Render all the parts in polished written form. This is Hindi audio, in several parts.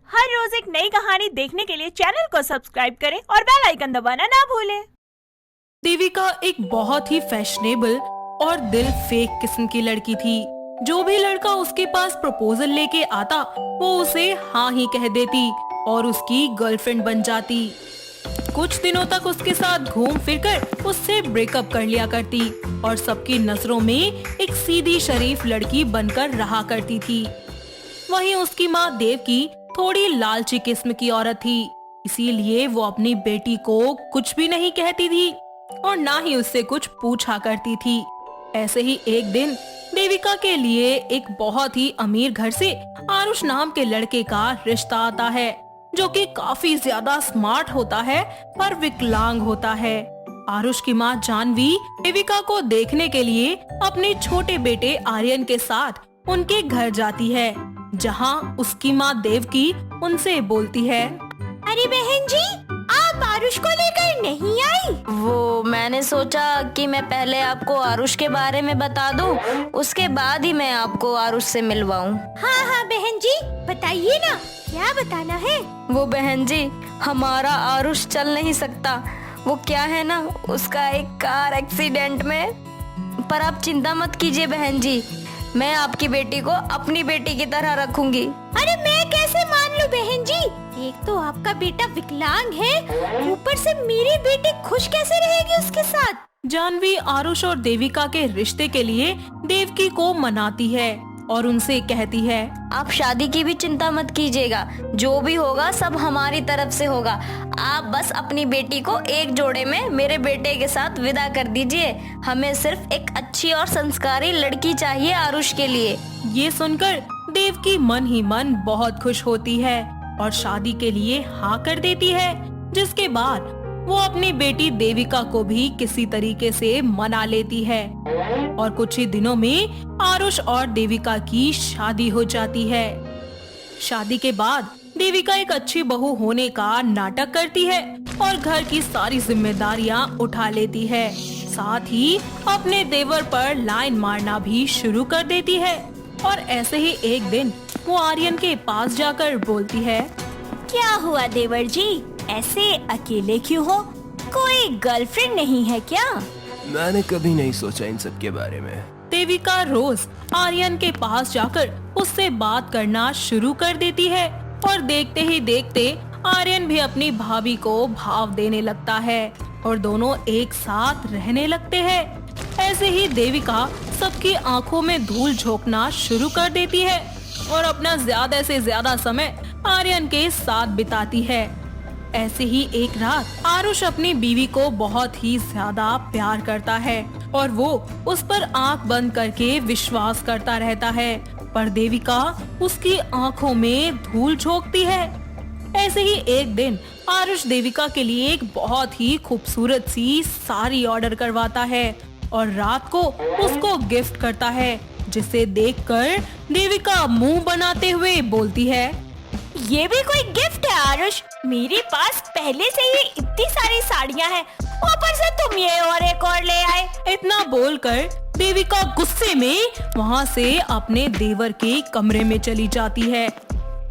हर रोज एक नई कहानी देखने के लिए चैनल को सब्सक्राइब करें और बेल आइकन दबाना ना भूलें। देविका एक बहुत ही फैशनेबल और दिल फेक किस्म की लड़की थी। जो भी लड़का उसके पास प्रपोजल लेके आता वो उसे हाँ ही कह देती और उसकी गर्लफ्रेंड बन जाती। कुछ दिनों तक उसके साथ घूम फिरकर उससे ब्रेकअप कर लिया करती और सबकी नजरों में एक सीधी शरीफ लड़की बनकर रहा करती थी। वहीं उसकी माँ देवकी थोड़ी लालची किस्म की औरत थी, इसीलिए वो अपनी बेटी को कुछ भी नहीं कहती थी और ना ही उससे कुछ पूछा करती थी। ऐसे ही एक दिन देविका के लिए एक बहुत ही अमीर घर से आरुष नाम के लड़के का रिश्ता आता है, जो कि काफी ज्यादा स्मार्ट होता है पर विकलांग होता है। आरुष की माँ जानवी देविका को देखने के लिए अपने छोटे बेटे आर्यन के साथ उनके घर जाती है, जहाँ उसकी माँ देवकी उनसे बोलती है, अरे बहन जी, आप आरुष को लेकर नहीं आई? वो मैंने सोचा कि मैं पहले आपको आरुष के बारे में बता दूं, उसके बाद ही मैं आपको आरुष से मिलवाऊं। हाँ हाँ बहन जी, बताइए ना, क्या बताना है? वो बहन जी, हमारा आरुष चल नहीं सकता। वो क्या है ना, उसका एक कार एक्सीडेंट में। पर आप चिंता मत कीजिए बहन जी, मैं आपकी बेटी को अपनी बेटी की तरह रखूंगी। अरे मैं कैसे मान लूं बहन जी? एक तो आपका बेटा विकलांग है, ऊपर से मेरी बेटी खुश कैसे रहेगी उसके साथ? जानवी आरुष और देविका के रिश्ते के लिए देवकी को मनाती है और उनसे कहती है, आप शादी की भी चिंता मत कीजिएगा, जो भी होगा सब हमारी तरफ से होगा। आप बस अपनी बेटी को एक जोड़े में मेरे बेटे के साथ विदा कर दीजिए। हमें सिर्फ एक अच्छी और संस्कारी लड़की चाहिए आरुष के लिए। ये सुनकर देवकी मन ही मन बहुत खुश होती है और शादी के लिए हाँ कर देती है, जिसके बाद वो अपनी बेटी देविका को भी किसी तरीके से मना लेती है और कुछ ही दिनों में आरुष और देविका की शादी हो जाती है। शादी के बाद देविका एक अच्छी बहू होने का नाटक करती है और घर की सारी जिम्मेदारियां उठा लेती है, साथ ही अपने देवर पर लाइन मारना भी शुरू कर देती है। और ऐसे ही एक दिन वो आर्यन के पास जाकर बोलती है, क्या हुआ देवर जी, ऐसे अकेले क्यों हो? कोई गर्लफ्रेंड नहीं है क्या? मैंने कभी नहीं सोचा इन सब के बारे में। देविका रोज आर्यन के पास जाकर उससे बात करना शुरू कर देती है और देखते ही देखते आर्यन भी अपनी भाभी को भाव देने लगता है और दोनों एक साथ रहने लगते हैं। ऐसे ही देविका सबकी आंखों में धूल झोंकना शुरू कर देती है और अपना ज्यादा से ज्यादा समय आर्यन के साथ बिताती है। ऐसे ही एक रात आरुष अपनी बीवी को बहुत ही ज्यादा प्यार करता है और वो उस पर आंख बंद करके विश्वास करता रहता है, पर देविका उसकी आंखों में धूल झोंकती है। ऐसे ही एक दिन आरुष देविका के लिए एक बहुत ही खूबसूरत सी साड़ी ऑर्डर करवाता है और रात को उसको गिफ्ट करता है, जिसे देखकर देविका मुंह बनाते हुए बोलती है, ये भी कोई गिफ्ट है आरुष? मेरे पास पहले से ही इतनी सारी साड़ियाँ हैं, ऊपर से तुम ये और एक और ले आए। इतना बोलकर देविका गुस्से में वहाँ से अपने देवर के कमरे में चली जाती है,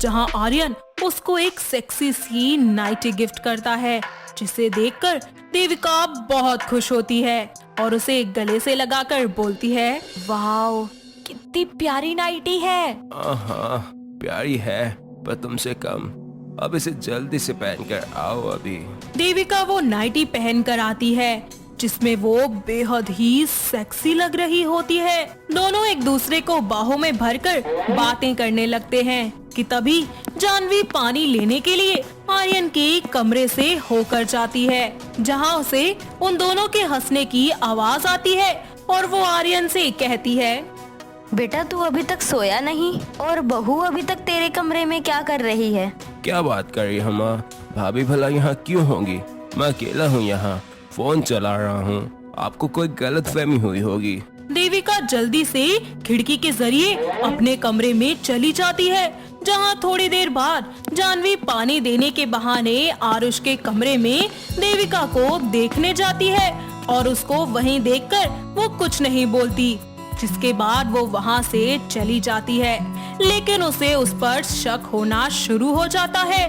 जहाँ आर्यन उसको एक सेक्सी सी नाइटी गिफ्ट करता है, जिसे देखकर देविका बहुत खुश होती है और उसे गले से लगाकर बोलती है, वाओ, कितनी प्यारी नाइटी है। हाँ, प्यारी है पर तुमसे कम। अब इसे जल्दी से पहन कर आओ अभी। देविका वो नाइटी पहन कर आती है, जिसमें वो बेहद ही सेक्सी लग रही होती है। दोनों एक दूसरे को बाहों में भरकर बातें करने लगते हैं कि तभी जानवी पानी लेने के लिए आर्यन के कमरे से होकर जाती है, जहां उसे उन दोनों के हंसने की आवाज आती है और वो आर्यन से कहती है, बेटा तू अभी तक सोया नहीं और बहू अभी तक तेरे कमरे में क्या कर रही है? क्या बात कर रही हो माँ? भाभी भला यहाँ क्यों होंगी? मैं अकेला हूँ यहाँ, फोन चला रहा हूँ। आपको कोई गलतफहमी हुई होगी। देविका जल्दी से खिड़की के जरिए अपने कमरे में चली जाती है, जहां थोड़ी देर बाद जानवी पानी देने के बहाने आरुष के कमरे में देविका को देखने जाती है और उसको वहीं देखकर वो कुछ नहीं बोलती। जिसके बाद वो वहाँ से चली जाती है। लेकिन उसे उस पर शक होना शुरू हो जाता है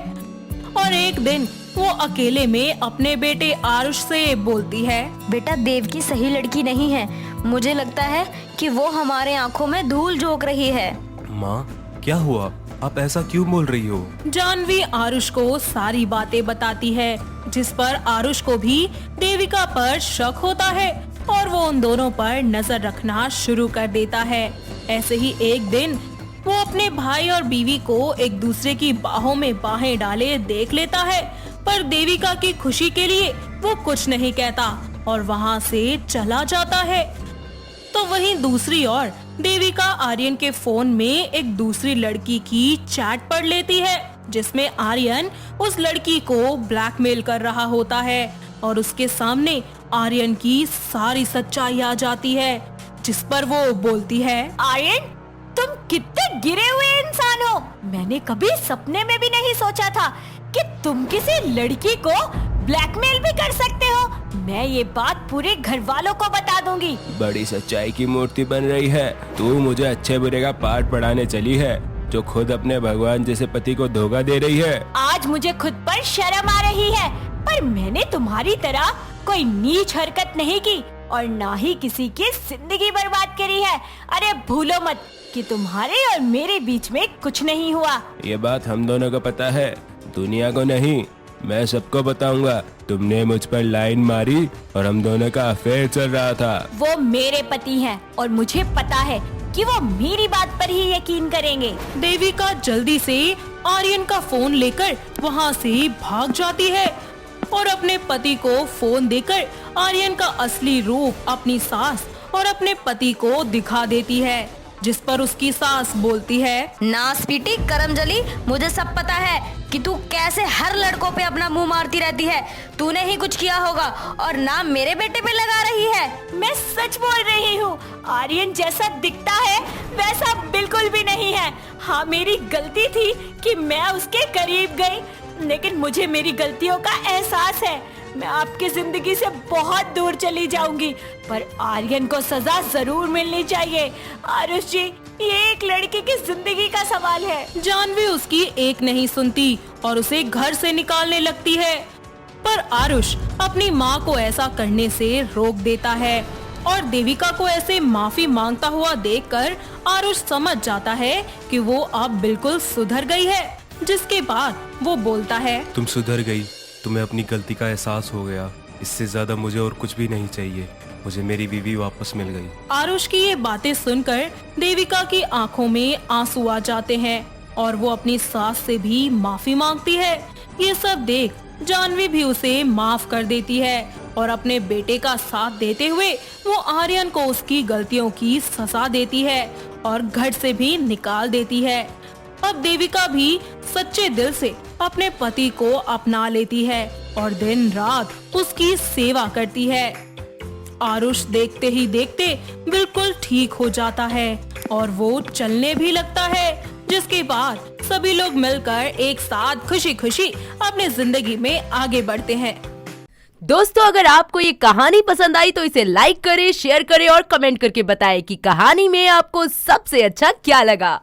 और एक दिन वो अकेले में अपने बेटे आरुष से बोलती है, बेटा देवकी सही लड़की नहीं है। मुझे लगता है कि वो हमारे आंखों में धूल झोंक रही है। माँ, क्या हुआ? आप ऐसा क्यों बोल रही हो? जानवी आरुष को सारी बातें बताती है, जिस पर आरुष को भी देविका पर शक होता है और वो उन दोनों पर नजर रखना शुरू कर देता है। ऐसे ही एक दिन वो अपने भाई और बीवी को एक दूसरे की बाहों में बाहें डाले देख लेता है, पर देविका की खुशी के लिए वो कुछ नहीं कहता और वहाँ से चला जाता है। तो वहीं दूसरी ओर देविका आर्यन के फोन में एक दूसरी लड़की की चैट पढ़ लेती है, जिसमें आर्यन उस लड़की को ब्लैकमेल कर रहा होता है और उसके सामने आर्यन की सारी सच्चाई आ जाती है, जिस पर वो बोलती है, आर्यन, तुम कितने गिरे हुए इंसान हो। मैंने कभी सपने में भी नहीं सोचा था कि तुम किसी लड़की को ब्लैकमेल भी कर सकते हो। मैं ये बात पूरे घर वालों को बता दूंगी। बड़ी सच्चाई की मूर्ति बन रही है। तू मुझे अच्छे बुरे का पाठ पढ़ाने चली है, जो खुद अपने भगवान जैसे पति को धोखा दे रही है। आज मुझे खुद पर शर्म आ रही है, पर मैंने तुम्हारी तरह कोई नीच हरकत नहीं की और ना ही किसी की जिंदगी बर्बाद करी है। अरे भूलो मत कि तुम्हारे और मेरे बीच में कुछ नहीं हुआ। ये बात हम दोनों को पता है, दुनिया को नहीं। मैं सबको बताऊंगा तुमने मुझ पर लाइन मारी और हम दोनों का अफेयर चल रहा था। वो मेरे पति हैं और मुझे पता है कि वो मेरी बात पर ही यकीन करेंगे। देविका जल्दी से आर्यन का फोन लेकर वहाँ से भाग जाती है और अपने पति को फोन देकर आर्यन का असली रूप अपनी सास और अपने पति को दिखा देती है, जिस पर उसकी सास बोलती है, नास पीटी करमजली, मुझे सब पता है कि तू कैसे हर लड़कों पे अपना मुंह मारती रहती है। तूने ही कुछ किया होगा और नाम मेरे बेटे पे लगा रही है। मैं सच बोल रही हूँ। आर्यन जैसा दिखता है वैसा बिल्कुल भी नहीं है। हाँ, मेरी गलती थी कि मैं उसके करीब गई, लेकिन मुझे मेरी गलतियों का एहसास है। मैं आपकी जिंदगी से बहुत दूर चली जाऊंगी, पर आर्यन को सजा जरूर मिलनी चाहिए। आरुष जी, ये एक लड़की की जिंदगी का सवाल है। जानवी उसकी एक नहीं सुनती और उसे घर से निकालने लगती है, पर आरुष अपनी माँ को ऐसा करने से रोक देता है और देविका को ऐसे माफी मांगता हुआ देखकर आरुष समझ जाता है कि वो अब बिल्कुल सुधर गई है, जिसके बाद वो बोलता है, तुम सुधर गई, तुम्हें अपनी गलती का एहसास हो गया। इससे ज्यादा मुझे और कुछ भी नहीं चाहिए। मुझे मेरी बीवी वापस मिल गई। आरुष की ये बातें सुनकर देविका की आंखों में आंसू आ जाते हैं और वो अपनी सास से भी माफी मांगती है। ये सब देख जानवी भी उसे माफ कर देती है और अपने बेटे का साथ देते हुए वो आर्यन को उसकी गलतियों की सजा देती है और घर से भी निकाल देती है। अब देविका भी सच्चे दिल से अपने पति को अपना लेती है और दिन रात उसकी सेवा करती है। आरुष देखते ही देखते बिल्कुल ठीक हो जाता है और वो चलने भी लगता है, जिसके बाद सभी लोग मिलकर एक साथ खुशी खुशी अपनी जिंदगी में आगे बढ़ते हैं। दोस्तों, अगर आपको ये कहानी पसंद आई तो इसे लाइक करें, शेयर करें और कमेंट करके बताएं कि कहानी में आपको सबसे अच्छा क्या लगा।